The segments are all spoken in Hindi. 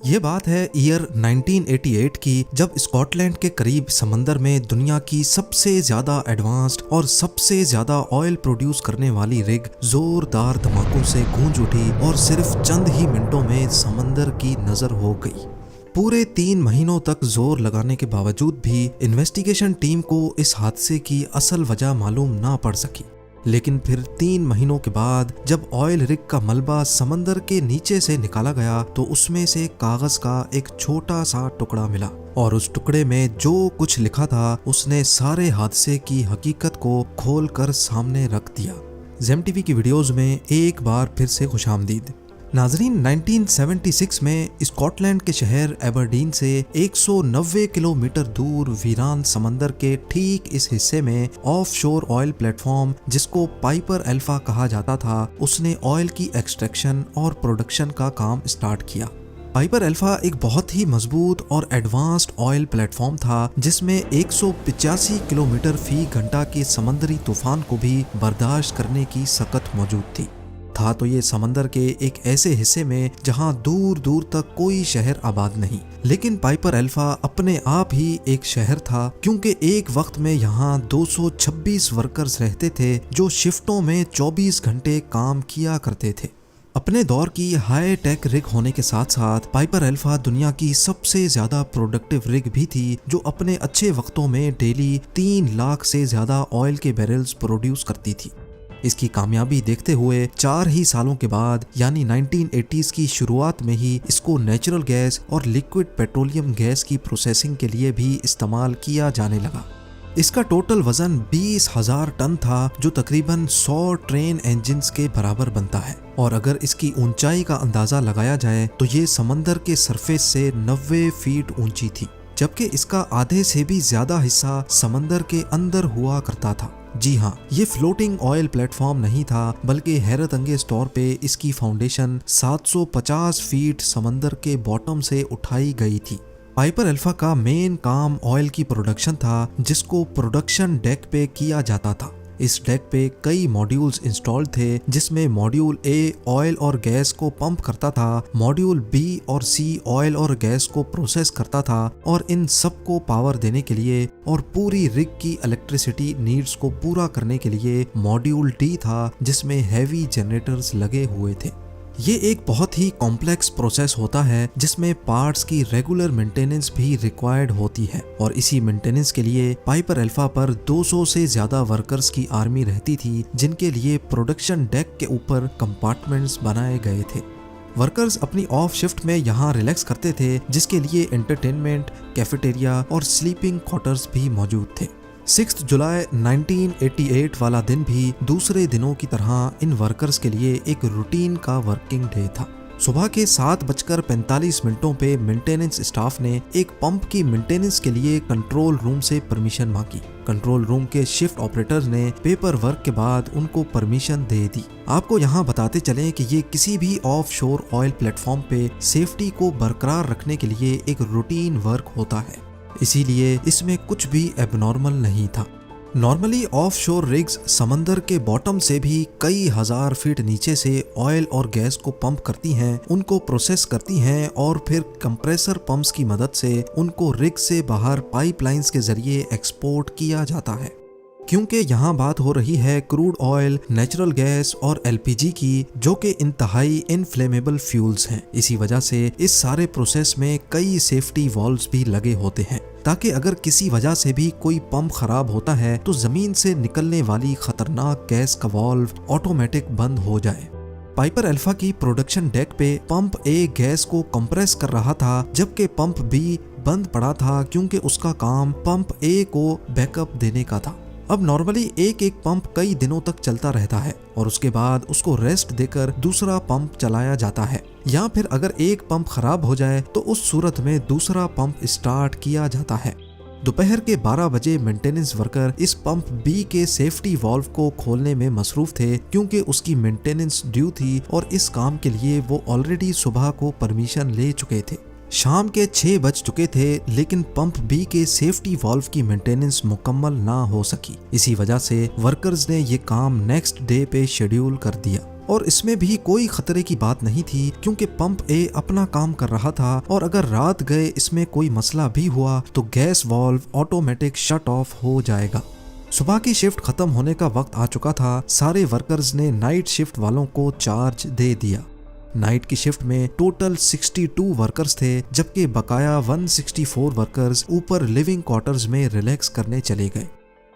ये बात है ईयर 1988 की, जब स्कॉटलैंड के करीब समंदर में दुनिया की सबसे ज्यादा एडवांस्ड और सबसे ज्यादा ऑयल प्रोड्यूस करने वाली रिग जोरदार धमाकों से गूंज उठी और सिर्फ चंद ही मिनटों में समंदर की नजर हो गई। पूरे 3 महीनों तक जोर लगाने के बावजूद भी इन्वेस्टिगेशन टीम को इस हादसे की असल वजह मालूम ना पड़ सकी। लेकिन फिर 3 महीनों के बाद जब ऑयल रिग का मलबा समंदर के नीचे से निकाला गया तो उसमें से कागज का एक छोटा सा टुकड़ा मिला और उस टुकड़े में जो कुछ लिखा था उसने सारे हादसे की हकीकत को खोलकर सामने रख दिया। जेम टीवी की वीडियोस में एक बार फिर से खुशामदीद। नाजरीन, 1976 में स्कॉटलैंड के शहर एबरडीन से 190 किलोमीटर दूर वीरान समंदर के ठीक इस हिस्से में ऑफशोर ऑयल प्लेटफॉर्म, जिसको पाइपर अल्फा कहा जाता था, उसने ऑयल की एक्सट्रैक्शन और प्रोडक्शन का काम स्टार्ट किया। पाइपर अल्फा एक बहुत ही मजबूत और एडवांस्ड ऑयल प्लेटफॉर्म था जिसमें 185 किलोमीटर फी घंटा के समंदरी तूफान को भी बर्दाश्त करने की सकत मौजूद थी। था तो ये समंदर के एक ऐसे हिस्से में जहां दूर दूर तक कोई शहर आबाद नहीं, लेकिन पाइपर अल्फा अपने आप ही एक शहर था, क्योंकि एक वक्त में यहाँ 226 वर्कर्स रहते थे जो शिफ्टों में 24 घंटे काम किया करते थे। अपने दौर की हाई टेक रिग होने के साथ साथ पाइपर अल्फा दुनिया की सबसे ज्यादा प्रोडक्टिव रिग भी थी, जो अपने अच्छे वक्तों में डेली 3 लाख से ज्यादा ऑयल के बैरल्स प्रोड्यूस करती थी। इसकी कामयाबी देखते हुए 4 ही सालों के बाद यानी 1980s की शुरुआत में ही इसको नेचुरल गैस और लिक्विड पेट्रोलियम गैस की प्रोसेसिंग के लिए भी इस्तेमाल किया जाने लगा। इसका टोटल वजन 20,000 टन था, जो तकरीबन 100 ट्रेन इंजन्स के बराबर बनता है। और अगर इसकी ऊंचाई का अंदाजा लगाया जाए तो ये समंदर के सरफेस से 90 फीट ऊंची थी, जबकि इसका आधे से भी ज्यादा हिस्सा समंदर के अंदर हुआ करता था। जी हाँ, ये फ्लोटिंग ऑयल प्लेटफॉर्म नहीं था, बल्कि हैरत अंगेज तौर पे इसकी फाउंडेशन 750 फीट समंदर के बॉटम से उठाई गई थी। पाइपर अल्फा का मेन काम ऑयल की प्रोडक्शन था, जिसको प्रोडक्शन डेक पे किया जाता था। इस डेक पे कई मॉड्यूल्स इंस्टॉल्ड थे, जिसमें मॉड्यूल ए ऑयल और गैस को पंप करता था, मॉड्यूल बी और सी ऑयल और गैस को प्रोसेस करता था, और इन सब को पावर देने के लिए और पूरी रिग की इलेक्ट्रिसिटी नीड्स को पूरा करने के लिए मॉड्यूल डी था, जिसमें हैवी जनरेटर्स लगे हुए थे। ये एक बहुत ही कॉम्प्लेक्स प्रोसेस होता है जिसमें पार्ट्स की रेगुलर मेंटेनेंस भी रिक्वायर्ड होती है, और इसी मेंटेनेंस के लिए पाइपर अल्फा पर 200 से ज्यादा वर्कर्स की आर्मी रहती थी, जिनके लिए प्रोडक्शन डेक के ऊपर कंपार्टमेंट्स बनाए गए थे। वर्कर्स अपनी ऑफ शिफ्ट में यहाँ रिलैक्स करते थे, जिसके लिए एंटरटेनमेंट, कैफेटेरिया और स्लीपिंग क्वार्टर्स भी मौजूद थे। 6 जुलाई 1988 वाला दिन भी दूसरे दिनों की तरह इन वर्कर्स के लिए एक रूटीन का वर्किंग डे था। सुबह के 7:45 पे मेंटेनेंस स्टाफ ने एक पंप की मेंटेनेंस के लिए कंट्रोल रूम से परमिशन मांगी। कंट्रोल रूम के शिफ्ट ऑपरेटर्स ने पेपर वर्क के बाद उनको परमिशन दे दी। आपको यहाँ बताते चलें कि ये किसी भी ऑफ शोर ऑयल प्लेटफॉर्म पे सेफ्टी को बरकरार रखने के लिए एक रूटीन वर्क होता है, इसीलिए इसमें कुछ भी एबनॉर्मल नहीं था। नॉर्मली ऑफ शोर रिग्स समंदर के बॉटम से भी कई हजार फीट नीचे से ऑयल और गैस को पंप करती हैं, उनको प्रोसेस करती हैं और फिर कंप्रेसर पंप्स की मदद से उनको रिग से बाहर पाइपलाइंस के जरिए एक्सपोर्ट किया जाता है। क्योंकि यहाँ बात हो रही है क्रूड ऑयल, नेचुरल गैस और एलपीजी की, जो कि इंतहाई इनफ्लेमेबल फ्यूल्स हैं। इसी वजह से इस सारे प्रोसेस में कई सेफ्टी वॉल्व्स भी लगे होते हैं, ताकि अगर किसी वजह से भी कोई पंप खराब होता है तो जमीन से निकलने वाली खतरनाक गैस का वॉल्व ऑटोमेटिक बंद हो जाए। पाइपर अल्फा की प्रोडक्शन डेक पे पंप ए गैस को कंप्रेस कर रहा था, जबकि पंप बी बंद पड़ा था, क्योंकि उसका काम पंप ए को बैकअप देने का था। अब नॉर्मली एक पंप कई दिनों तक चलता रहता है और उसके बाद उसको रेस्ट देकर दूसरा पंप चलाया जाता है, या फिर अगर एक पंप खराब हो जाए तो उस सूरत में दूसरा पंप स्टार्ट किया जाता है। दोपहर के 12 बजे मेंटेनेंस वर्कर इस पंप बी के सेफ्टी वाल्व को खोलने में मसरूफ थे, क्योंकि उसकी मेंटेनेंस ड्यू थी और इस काम के लिए वो ऑलरेडी सुबह को परमिशन ले चुके थे। शाम के 6 बज चुके थे, लेकिन पंप बी के सेफ्टी वाल्व की मेंटेनेंस मुकम्मल ना हो सकी। इसी वजह से वर्कर्स ने ये काम नेक्स्ट डे पे शेड्यूल कर दिया। और इसमें भी कोई खतरे की बात नहीं थी क्योंकि पंप ए अपना काम कर रहा था और अगर रात गए इसमें कोई मसला भी हुआ तो gas valve automatic shut off हो जाएगा। सुबह की शिफ्ट खत्म होने का वक्त आ चुका था। सारे वर्कर्स ने नाइट शिफ्ट वालों को चार्ज दे दिया। नाइट की शिफ्ट में टोटल 62 वर्कर्स थे जबकि बकाया 164 वर्कर्स ऊपर लिविंग क्वार्टर्स में रिलैक्स करने चले गए।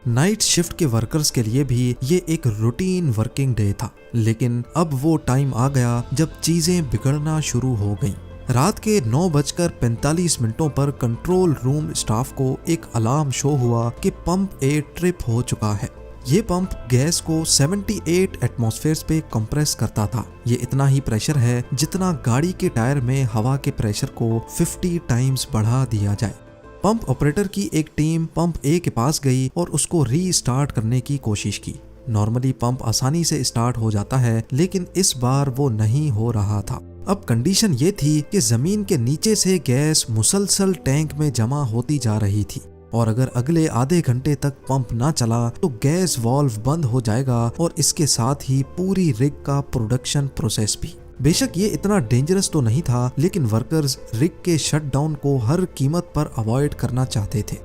नाइट शिफ्ट के वर्कर्स के लिए भी ये एक रूटीन वर्किंग डे था, लेकिन अब वो टाइम आ गया जब चीजें बिगड़ना शुरू हो गईं। रात के 9:45 पर कंट्रोल रूम स्टाफ को एक अलार्म शो हुआ कि पंप ए ट्रिप हो चुका है। ये पंप गैस को 78 एटमॉस्फेयर पे कंप्रेस करता था। ये इतना ही प्रेशर है जितना गाड़ी के टायर में हवा के प्रेशर को 50 टाइम्स बढ़ा दिया जाए। पंप ऑपरेटर की एक टीम पंप ए के पास गई और उसको रीस्टार्ट करने की कोशिश की। नॉर्मली पंप आसानी से स्टार्ट हो जाता है, लेकिन इस बार वो नहीं हो रहा था। अब कंडीशन ये थी कि जमीन के नीचे से गैस मुसलसल टैंक में जमा होती जा रही थी और अगर अगले आधे घंटे तक पंप ना चला तो गैस वाल्व बंद हो जाएगा और इसके साथ ही पूरी रिग का प्रोडक्शन प्रोसेस भी। बेशक ये इतना डेंजरस तो नहीं था, लेकिन वर्कर्स रिग के शटडाउन को हर कीमत पर अवॉइड करना चाहते थे।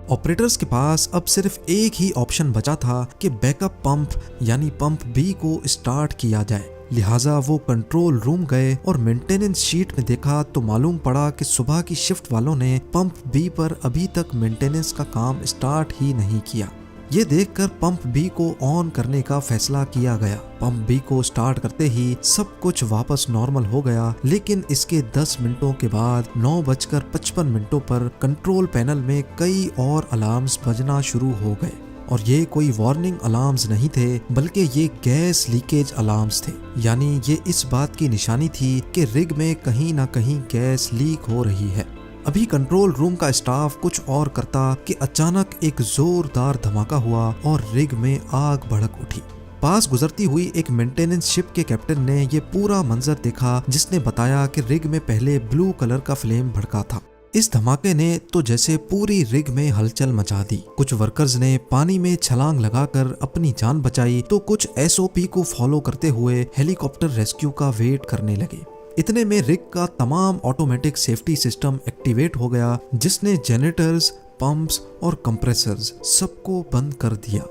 ऑपरेटर्स के पास अब सिर्फ एक ही ऑप्शन बचा था कि बैकअप पंप यानी पंप बी को स्टार्ट किया जाए। लिहाजा वो कंट्रोल रूम गए और मेंटेनेंस शीट में देखा तो मालूम पड़ा कि सुबह की शिफ्ट वालों ने पंप बी पर अभी तक मेंटेनेंस का काम स्टार्ट ही नहीं किया। ये देखकर पंप बी को ऑन करने का फैसला किया गया। पंप बी को स्टार्ट करते ही सब कुछ वापस नॉर्मल हो गया, लेकिन इसके 10 मिनटों के बाद 9:55 पर कंट्रोल पैनल में कई और अलार्म्स बजना शुरू हो गए और ये कोई वार्निंग अलार्म्स नहीं थे, बल्कि ये गैस लीकेज अलार्म्स थे। यानी ये इस बात की निशानी थी कि रिग में कहीं ना कहीं गैस लीक हो रही है। अभी कंट्रोल रूम का स्टाफ कुछ और करता कि अचानक एक जोरदार धमाका हुआ और रिग में आग भड़क उठी। पास गुजरती हुई एक मेंटेनेंस शिप के कैप्टन ने ये पूरा मंजर देखा, जिसने बताया कि रिग में पहले ब्लू कलर का फ्लेम भड़का था। इस धमाके ने तो जैसे पूरी रिग में हलचल मचा दी। कुछ वर्कर्स ने पानी में छलांग लगाकर अपनी जान बचाई तो कुछ एसओपी को फॉलो करते हुए हेलीकॉप्टर रेस्क्यू का वेट करने लगे। इतने में रिग का तमाम ऑटोमेटिक सेफ्टी सिस्टम एक्टिवेट हो गया, जिसने जनरेटर्स, पंप्स और कंप्रेसर्स सबको बंद कर दिया।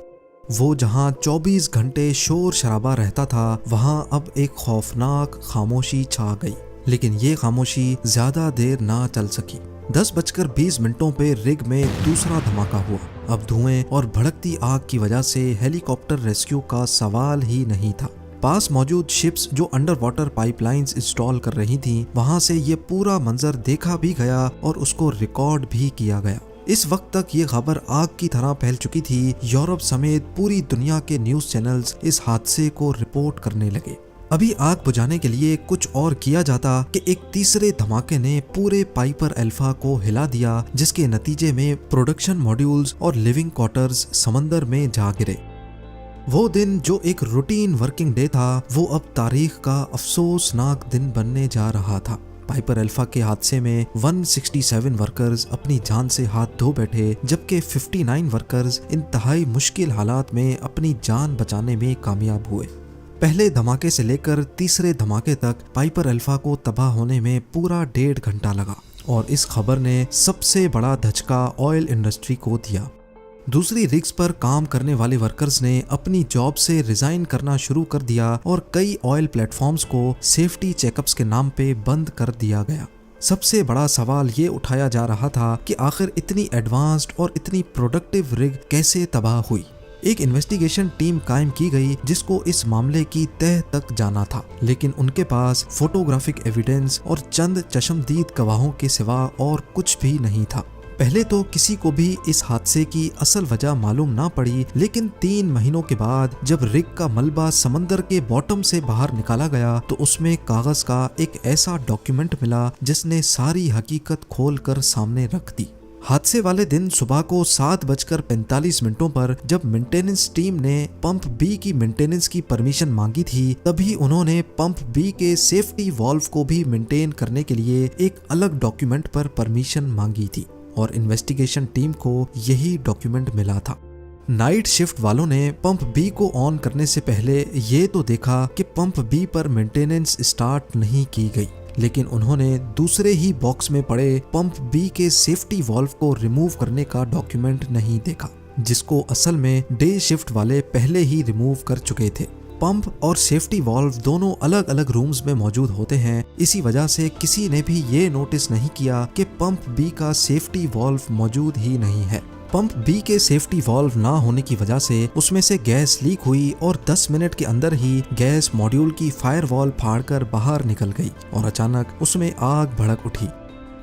वो जहां 24 घंटे शोर शराबा रहता था, वहां अब एक खौफनाक खामोशी छा गई। लेकिन ये खामोशी ज्यादा देर ना चल सकी। 10:20 पे रिग में दूसरा धमाका हुआ। अब धुएं और भड़कती आग की वजह से हेलीकॉप्टर रेस्क्यू का सवाल ही नहीं था। पास मौजूद शिप्स जो अंडर वाटर पाइपलाइंस इंस्टॉल कर रही थीं, वहां से ये पूरा मंजर देखा भी गया और उसको रिकॉर्ड भी किया गया। इस वक्त तक ये खबर आग की तरह फैल चुकी थी। यूरोप समेत पूरी दुनिया के न्यूज चैनल्स इस हादसे को रिपोर्ट करने लगे। अभी आग बुझाने के लिए कुछ और किया जाता कि एक तीसरे धमाके ने पूरे पाइपर अल्फा को हिला दिया, जिसके नतीजे में प्रोडक्शन मॉड्यूल्स और लिविंग क्वार्टर्स समंदर में जा गिरे। वो दिन जो एक रूटीन वर्किंग डे था, वो अब तारीख का अफसोसनाक दिन बनने जा रहा था। पाइपर अल्फा के हादसे में 167 वर्कर्स अपनी जान से हाथ धो बैठे, जबकि 59 वर्कर्स इंतहाई मुश्किल हालात में अपनी जान बचाने में कामयाब हुए। पहले धमाके से लेकर तीसरे धमाके तक पाइपर अल्फा को तबाह होने में पूरा 1.5 घंटा लगा और इस खबर ने सबसे बड़ा धचका ऑयल इंडस्ट्री को दिया। दूसरी रिग्स पर काम करने वाले वर्कर्स ने अपनी जॉब से रिजाइन करना शुरू कर दिया और कई ऑयल प्लेटफॉर्म्स को सेफ्टी चेकअप्स के नाम पे बंद कर दिया गया। सबसे बड़ा सवाल ये उठाया जा रहा था कि आखिर इतनी एडवांस्ड और इतनी प्रोडक्टिव रिग कैसे तबाह हुई। एक इन्वेस्टिगेशन टीम कायम की गई जिसको इस मामले की तह तक जाना था, लेकिन उनके पास फोटोग्राफिक एविडेंस और चंद चश्मदीद गवाहों के सिवा और कुछ भी नहीं था। पहले तो किसी को भी इस हादसे की असल वजह मालूम ना पड़ी, लेकिन 3 महीनों के बाद जब रिग का मलबा समंदर के बॉटम से बाहर निकाला गया तो उसमें कागज का एक ऐसा डॉक्यूमेंट मिला जिसने सारी हकीकत खोलकर सामने रख दी। हादसे वाले दिन सुबह को 7:45 पर जब मेंटेनेंस टीम ने पंप बी की मेंटेनेंस की परमिशन मांगी थी, तभी उन्होंने पंप बी के सेफ्टी वाल्व को भी मेंटेन करने के लिए एक अलग डॉक्यूमेंट पर परमिशन मांगी थी और इन्वेस्टिगेशन टीम को यही डॉक्यूमेंट मिला था। नाइट शिफ्ट वालों ने पंप बी को ऑन करने से पहले ये तो देखा कि पंप बी पर मेंटेनेंस स्टार्ट नहीं की गई, लेकिन उन्होंने दूसरे ही बॉक्स में पड़े पंप बी के सेफ्टी वाल्व को रिमूव करने का डॉक्यूमेंट नहीं देखा, जिसको असल में डे शिफ्ट वाले पहले ही रिमूव कर चुके थे। पंप और सेफ्टी वाल्व दोनों अलग अलग रूम्स में मौजूद होते हैं, इसी वजह से किसी ने भी ये नोटिस नहीं किया कि पंप बी का सेफ्टी वाल्व मौजूद ही नहीं है। पंप बी के सेफ्टी वाल्व ना होने की वजह से उसमें से गैस लीक हुई और 10 मिनट के अंदर ही गैस मॉड्यूल की फायरवॉल फाड़कर बाहर निकल गई और अचानक उसमें आग भड़क उठी।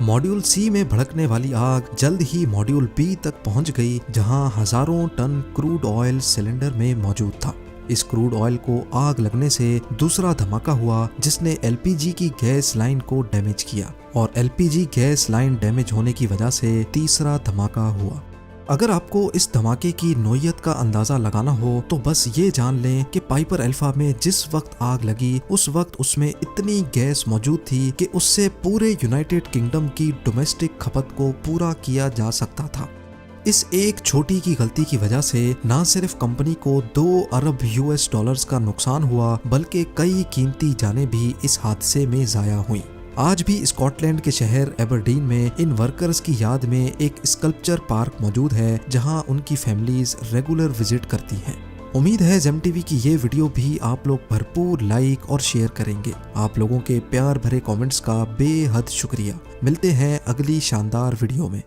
मॉड्यूल सी में भड़कने वाली आग जल्द ही मॉड्यूल बी तक पहुंच गई, जहां हजारों टन क्रूड ऑयल सिलेंडर में मौजूद था। इस क्रूड ऑयल को आग लगने से दूसरा धमाका हुआ, जिसने एलपीजी की गैस लाइन को डैमेज किया और एलपीजी गैस लाइन डैमेज होने की वजह से तीसरा धमाका हुआ। अगर आपको इस धमाके की नोयत का अंदाजा लगाना हो तो बस ये जान लें कि पाइपर अल्फा में जिस वक्त आग लगी उस वक्त उसमें इतनी गैस मौजूद थी कि उससे पूरे यूनाइटेड किंगडम की डोमेस्टिक खपत को पूरा किया जा सकता था। इस एक छोटी की गलती की वजह से न सिर्फ कंपनी को 2 अरब यूएस डॉलर्स का नुकसान हुआ, बल्कि कई कीमती जानें भी इस हादसे में जाया हुई। आज भी स्कॉटलैंड के शहर एबरडीन में इन वर्कर्स की याद में एक स्कल्पचर पार्क मौजूद है, जहां उनकी फैमिलीज रेगुलर विजिट करती हैं। उम्मीद है जेम टीवी की ये वीडियो भी आप लोग भरपूर लाइक और शेयर करेंगे। आप लोगों के प्यार भरे कमेंट्स का बेहद शुक्रिया। मिलते हैं अगली शानदार वीडियो में।